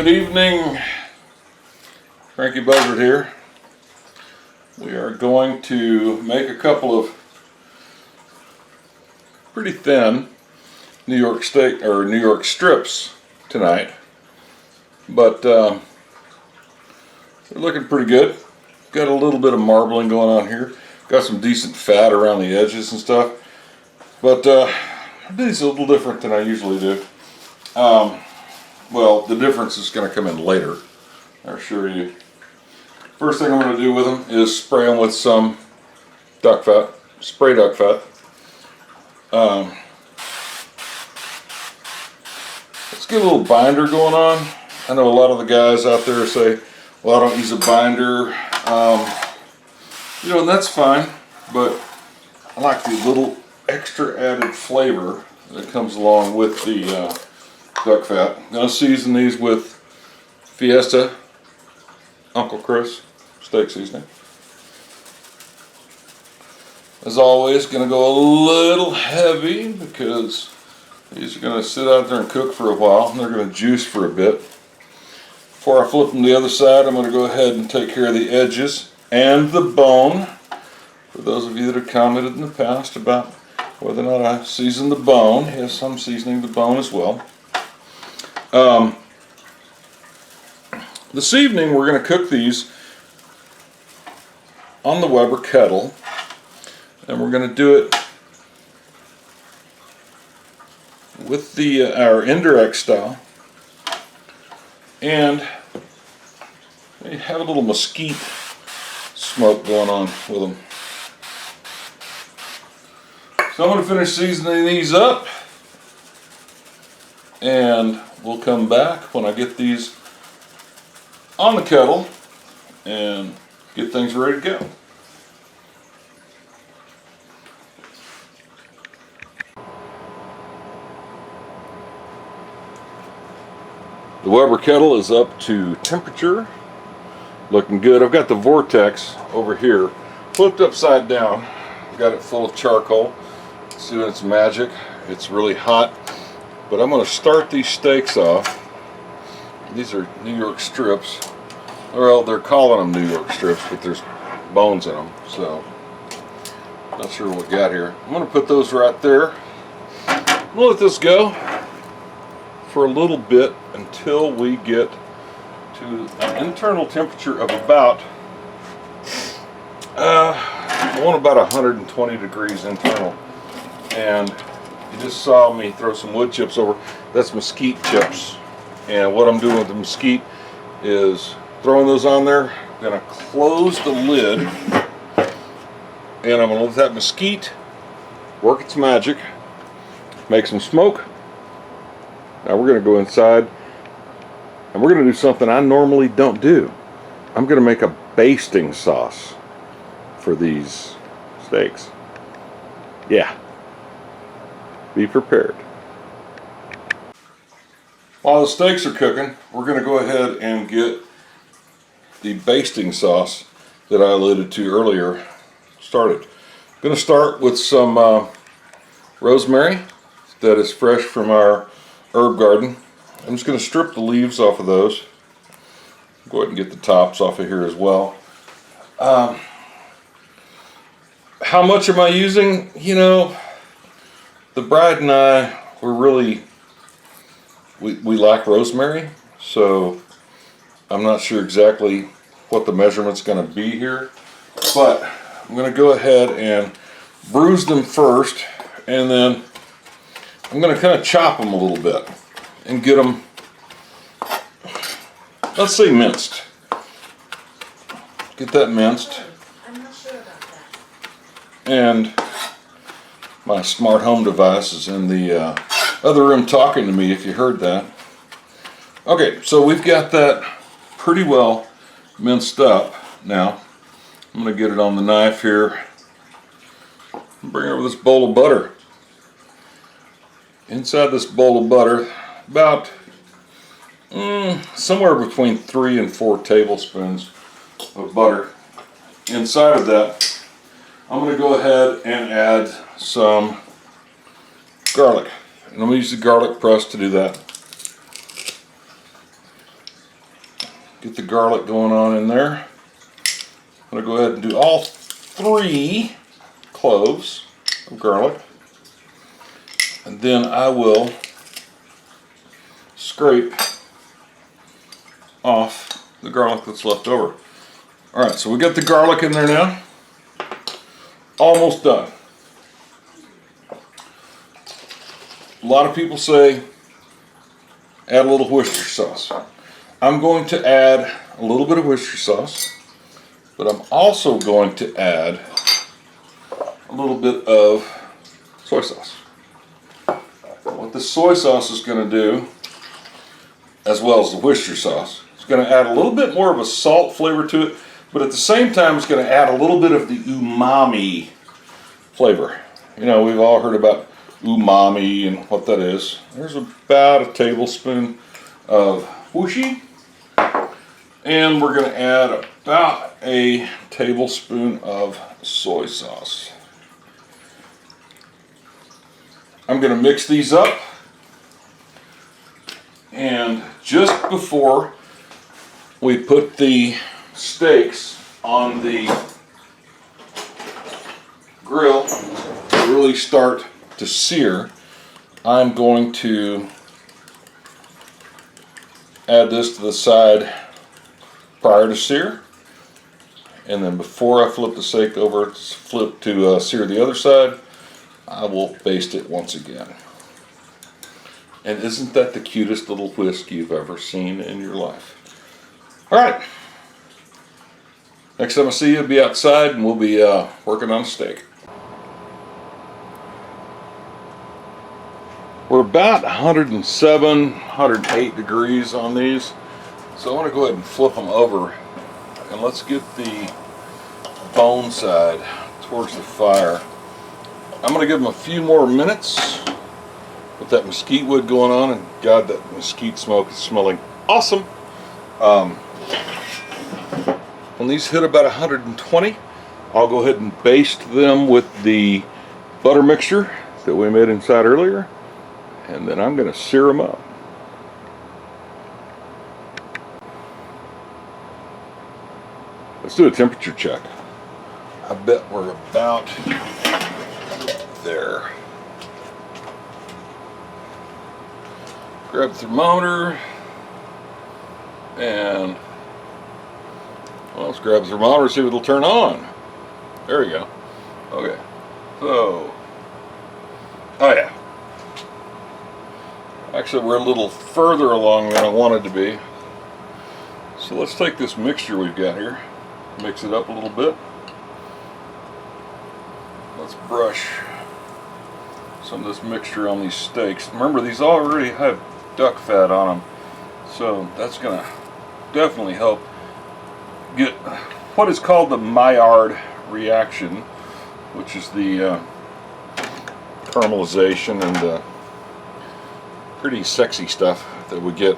Good evening, Frankie Buzzard here. We are going to make a couple of pretty thin New York steak or New York strips tonight, but they're looking pretty good. Got a little bit of marbling going on here. Got some decent fat around the edges and stuff, but these are a little different than I usually do. Well, the difference is going to come in later, I assure you. First thing I'm going to do with them is spray them with some duck fat, spray duck fat. Let's get a little binder going on. I know a lot of the guys out there say, well, I don't use a binder, and that's fine, but I like the little extra added flavor that comes along with the duck fat. I'm going to season these with Fiesta Uncle Chris steak seasoning. As always, going to go a little heavy because these are going to sit out there and cook for a while, and they're going to juice for a bit. Before I flip them to the other side, I'm going to go ahead and take care of the edges and the bone. For those of you that have commented in the past about whether or not I season the bone, yes, I'm seasoning the bone as well. This evening we're going to cook these on the Weber kettle, and we're going to do it with the our indirect style, and we have a little mesquite smoke going on with them. So I'm going to finish seasoning these up, and we'll come back when I get these on the kettle and get things ready to go. The Weber kettle is up to temperature, looking good. I've got the vortex over here flipped upside down. Got it full of charcoal. It's doing its magic. It's really hot, but I'm going to start these steaks off. These are New York strips. Well, they're calling them New York strips, but there's bones in them, so not sure what we got here. I'm going to put those right there. We'll let this go for a little bit until we get to an internal temperature of about I want about 120 degrees internal. And you just saw me throw some wood chips over. That's mesquite chips. And what I'm doing with the mesquite is throwing those on there. I'm going to close the lid, and I'm going to let that mesquite work its magic, make some smoke. Now we're going to go inside, and we're going to do something I normally don't do. I'm going to make a basting sauce for these steaks. Yeah. Be prepared. While the steaks are cooking, we're going to go ahead and get the basting sauce that I alluded to earlier started. I'm going to start with some rosemary that is fresh from our herb garden. I'm just going to strip the leaves off of those. Go ahead and get the tops off of here as well. How much am I using? You know, the bride and I, we like rosemary, so I'm not sure exactly what the measurement's going to be here, but I'm going to go ahead and bruise them first, and then I'm going to kind of chop them a little bit and get them, let's say, minced. Get that minced. And my smart home device is in the other room talking to me, if you heard that. Okay, so we've got that pretty well minced up now. I'm going to get it on the knife here. Bring over this bowl of butter. Inside this bowl of butter, about somewhere between 3 and 4 tablespoons of butter. Inside of that, I'm going to go ahead and add some garlic. And I'm going to use the garlic press to do that. Get the garlic going on in there. I'm going to go ahead and do all 3 cloves of garlic. And then I will scrape off the garlic that's left over. Alright, so we got the garlic in there now. Almost done. A lot of people say add a little Worcestershire sauce. I'm going to add a little bit of Worcestershire sauce, but I'm also going to add a little bit of soy sauce. What the soy sauce is going to do, as well as the Worcestershire sauce, it's going to add a little bit more of a salt flavor to it, but at the same time it's going to add a little bit of the umami flavor. You know, we've all heard about umami and what that is. There's about a tablespoon of whooshy, and we're going to add about a tablespoon of soy sauce. I'm going to mix these up, and just before we put the steaks on the grill to really start to sear, I'm going to add this to the side prior to sear, and then before I flip the steak over to sear the other side, I will baste it once again. And isn't that the cutest little whisk you've ever seen in your life? Alright, next time I see you, I'll be outside and we'll be working on a steak. We're about 107, 108 degrees on these, so I want to go ahead and flip them over, and let's get the bone side towards the fire. I'm going to give them a few more minutes with that mesquite wood going on, and God, that mesquite smoke is smelling awesome. When these hit about 120, I'll go ahead and baste them with the butter mixture that we made inside earlier, and then I'm going to sear them up. Let's do a temperature check. I bet we're about there. Grab the thermometer, and well, let's grab the thermometer and see if it'll turn on. There we go. Okay, so, oh yeah. Actually, we're a little further along than I wanted to be. So let's take this mixture we've got here, mix it up a little bit. Let's brush some of this mixture on these steaks. Remember, these already have duck fat on them, so that's going to definitely help get what is called the Maillard reaction, which is the caramelization and the pretty sexy stuff that we get.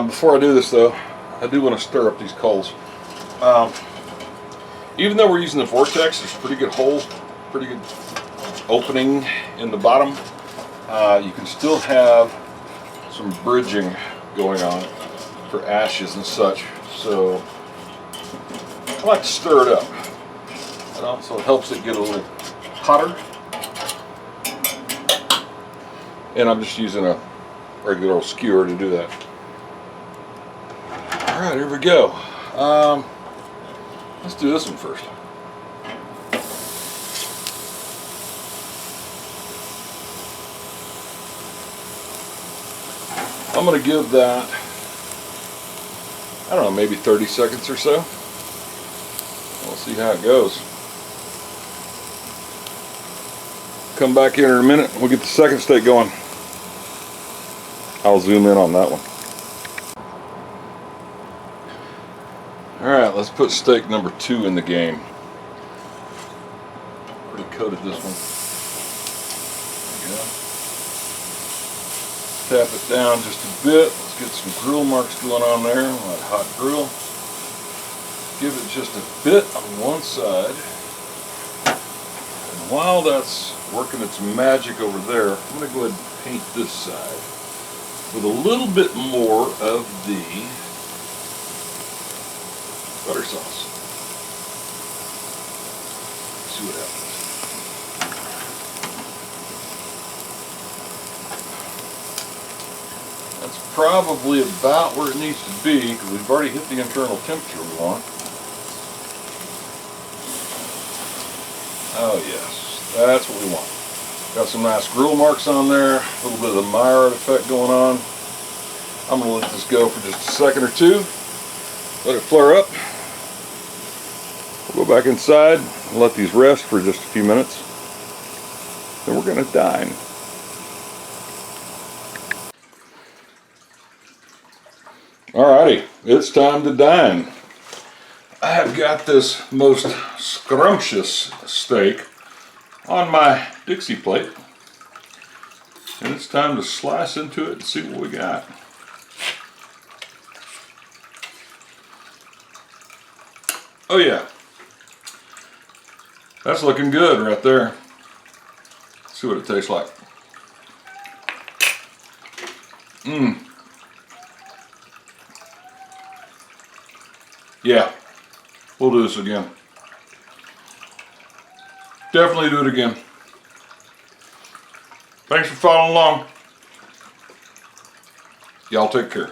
Before I do this though, I do want to stir up these coals. Even though we're using the vortex, there's a pretty good hole, pretty good opening in the bottom. You can still have some bridging going on for ashes and such, so I like to stir it up. It also helps it get a little hotter. And I'm just using a regular old skewer to do that. Alright, here we go. Let's do this one first. I'm going to give that, I don't know, maybe 30 seconds or so. We'll see how it goes. Come back here in a minute, we'll get the second steak going. I'll zoom in on that one. Alright, let's put steak number 2 in the game. Already coated this one. There we go. Tap it down just a bit. Let's get some grill marks going on there on that hot grill. Give it just a bit on one side. And while that's working its magic over there, I'm going to go ahead and paint this side with a little bit more of the butter sauce. See what happens. That's probably about where it needs to be because we've already hit the internal temperature we want. Oh yes, that's what we want. Got some nice grill marks on there, a little bit of the Maillard effect going on. I'm going to let this go for just a second or two. Let it flare up. We'll go back inside and let these rest for just a few minutes. Then we're going to dine. Alrighty, it's time to dine. I have got this most scrumptious steak on my Dixie plate. And it's time to slice into it and see what we got. Oh yeah, that's looking good right there. Let's see what it tastes like. Mmm. Yeah, we'll do this again. Definitely do it again. Thanks for following along. Y'all take care.